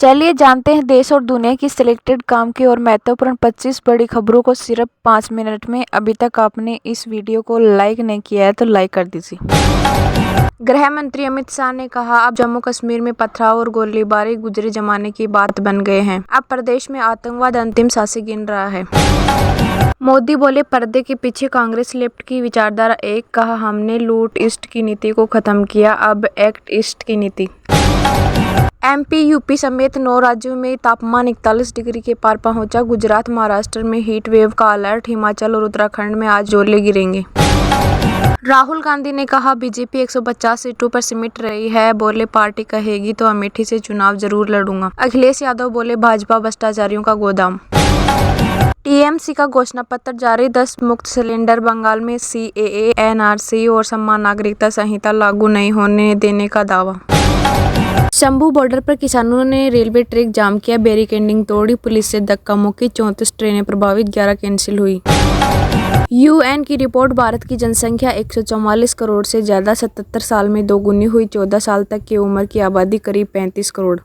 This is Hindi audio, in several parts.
चलिए जानते हैं देश और दुनिया की सिलेक्टेड काम की और महत्वपूर्ण 25 बड़ी खबरों को सिर्फ 5 मिनट में। अभी तक आपने इस वीडियो को लाइक नहीं किया है तो लाइक कर दीजिए। गृह मंत्री अमित शाह ने कहा, अब जम्मू कश्मीर में पथराव और गोलीबारी गुजरे जमाने की बात बन गए हैं। अब प्रदेश में आतंकवाद अंतिम सांसें गिन रहा है। मोदी बोले, पर्दे के पीछे कांग्रेस लेफ्ट की विचारधारा एक। कहा, हमने लूट ईस्ट की नीति को खत्म किया, अब एक्ट ईस्ट की नीति। एमपी, यूपी समेत 9 राज्यों में तापमान 41 डिग्री के पार पहुंचा। गुजरात, महाराष्ट्र में हीट वेव का अलर्ट। हिमाचल और उत्तराखंड में आज ओले गिरेंगे। राहुल गांधी ने कहा, बीजेपी 150 सीटों पर सिमट रही है। बोले, पार्टी कहेगी तो अमेठी से चुनाव जरूर लड़ूंगा। अखिलेश यादव बोले, भाजपा भ्रष्टाचारियों का गोदाम। टीएमसी का घोषणा पत्र जारी, 10 मुफ्त सिलेंडर। बंगाल में सीएए, एनआरसी और समान नागरिकता संहिता लागू नहीं होने देने का दावा। शंभू बॉर्डर पर किसानों ने रेलवे ट्रैक जाम किया, बैरिकेडिंग तोड़ी, पुलिस से धक्का मुक्की, 34 ट्रेनें प्रभावित, 11 कैंसिल हुई। यूएन की रिपोर्ट, भारत की जनसंख्या 144 करोड़ से ज्यादा 77 साल में दोगुनी हुई। 14 साल तक की उम्र की आबादी करीब 35 करोड़।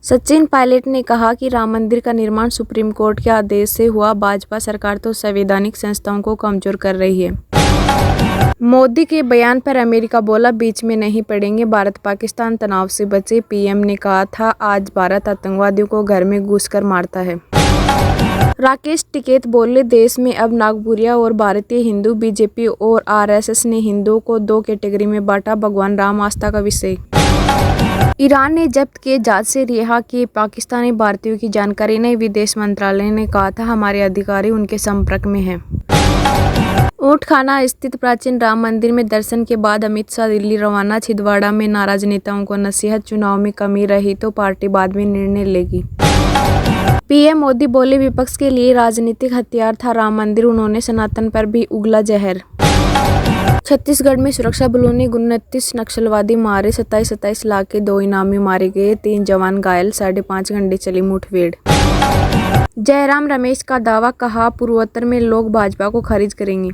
सचिन पायलट ने कहा कि राम मंदिर का निर्माण सुप्रीम कोर्ट के आदेश से हुआ। भाजपा सरकार तो संवैधानिक संस्थाओं को कमजोर कर रही है। मोदी के बयान पर अमेरिका बोला, बीच में नहीं पड़ेंगे। भारत पाकिस्तान तनाव से बचे। पीएम ने कहा था, आज भारत आतंकवादियों को घर में घुसकर मारता है। राकेश टिकैत बोले, देश में अब नागपुरिया और भारतीय हिंदू। बीजेपी और आरएसएस ने हिंदुओं को 2 कैटेगरी में बांटा। भगवान राम आस्था का विषय। ईरान ने जब्त किए जहाज से रिहा किए पाकिस्तानी भारतीयों की जानकारी नहीं। विदेश मंत्रालय ने कहा था, हमारे अधिकारी उनके संपर्क में हैं। ऊंटखाना स्थित प्राचीन राम मंदिर में दर्शन के बाद अमित शाह दिल्ली रवाना। छिंदवाड़ा में नाराज नेताओं को नसीहत, चुनाव में कमी रही तो पार्टी बाद में निर्णय लेगी। पीएम मोदी बोले, विपक्ष के लिए राजनीतिक हथियार था राम मंदिर। उन्होंने सनातन पर भी उगला जहर। छत्तीसगढ़ में सुरक्षा बलों ने 29 नक्सलवादी मारे। 27 लाख के 2 इनामी मारे गए, 3 जवान घायल। 5.5 घंटे चली मुठभेड़। जयराम रमेश का दावा, कहा, पूर्वोत्तर में लोग भाजपा को खारिज करेंगे।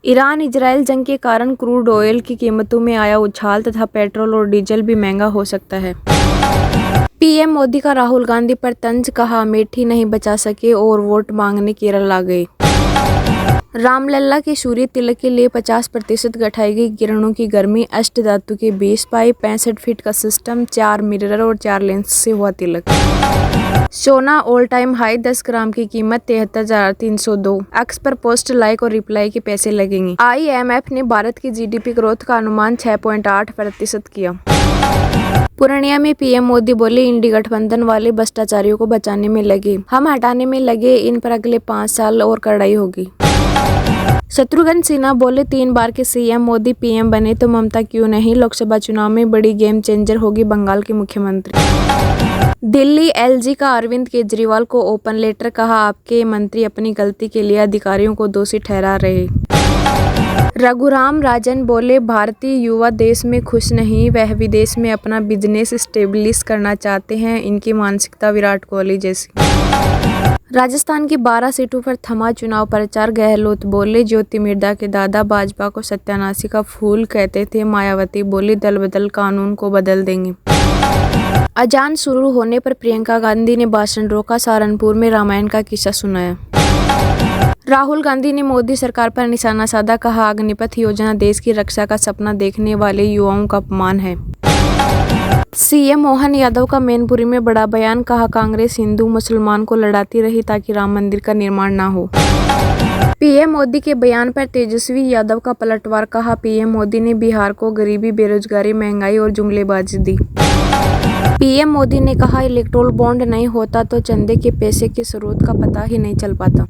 ईरान इजरायल जंग के कारण क्रूड ऑयल की कीमतों में आया उछाल तथा पेट्रोल और डीजल भी महंगा हो सकता है। पीएम मोदी का राहुल गांधी पर तंज, कहा, अमेठी नहीं बचा सके और वोट मांगने केरल आ गए। रामलला के सूर्य तिलक के लिए 50% घटाई गई किरणों की गर्मी। अष्ट धातु के 20 पाइप, 65 फीट का सिस्टम, 4 मिरर और 4 लेंस से हुआ तिलक। सोना ऑल टाइम हाई, 10 ग्राम की कीमत 73,302। एक्स पर पोस्ट, लाइक और रिप्लाई के पैसे लगेंगे। आईएमएफ ने भारत की जीडीपी ग्रोथ का अनुमान 6.8% किया। पूर्णिया में पीएम मोदी बोले, इंडी गठबंधन वाले भ्रष्टाचारियों को बचाने में लगे, हम हटाने में लगे। इन पर अगले 5 साल और कड़ाई होगी। शत्रुघ्न सिन्हा बोले, 3 बार के सीएम मोदी पीएम बने तो ममता क्यों नहीं। लोकसभा चुनाव में बड़ी गेम चेंजर होगी बंगाल के मुख्यमंत्री। दिल्ली एलजी का अरविंद केजरीवाल को ओपन लेटर, कहा, आपके मंत्री अपनी गलती के लिए अधिकारियों को दोषी ठहरा रहे। रघुराम राजन बोले, भारतीय युवा देश में खुश नहीं, वह विदेश में अपना बिजनेस स्टेब्लिश करना चाहते हैं। इनकी मानसिकता विराट कोहली जैसी। राजस्थान की 12 सीटों पर थमा चुनाव प्रचार। गहलोत बोले, ज्योति मिर्धा के दादा भाजपा को सत्यानाशी का फूल कहते थे। मायावती बोली, दल बदल कानून को बदल देंगे। अजान शुरू होने पर प्रियंका गांधी ने भाषण रोका। सहारनपुर में रामायण का किस्सा सुनाया। राहुल गांधी ने मोदी सरकार पर निशाना साधा, कहा, अग्निपथ योजना देश की रक्षा का सपना देखने वाले युवाओं का अपमान है। सीएम मोहन यादव का मैनपुरी में बड़ा बयान, कहा, कांग्रेस हिंदू मुसलमान को लड़ाती रही ताकि राम मंदिर का निर्माण ना हो। पीएम मोदी के बयान पर तेजस्वी यादव का पलटवार, कहा, पीएम मोदी ने बिहार को गरीबी, बेरोजगारी, महंगाई और जुमलेबाजी दी। पीएम मोदी ने कहा, इलेक्टोरल बॉन्ड नहीं होता तो चंदे के पैसे के स्रोत का पता ही नहीं चल पाता।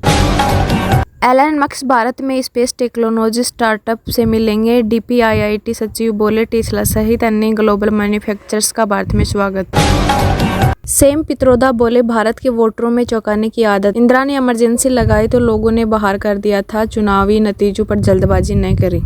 एलन मस्क भारत में स्पेस टेक्नोलॉजी स्टार्टअप से मिलेंगे। डीपीआईआईटी सचिव बोले, टेस्ला सहित अन्य ग्लोबल मैन्युफैक्चरर्स का भारत में स्वागत। सेम पित्रोदा बोले, भारत के वोटरों में चौंकाने की आदत। इंदिरा ने इमरजेंसी लगाई तो लोगों ने बाहर कर दिया था। चुनावी नतीजों पर जल्दबाजी न करें।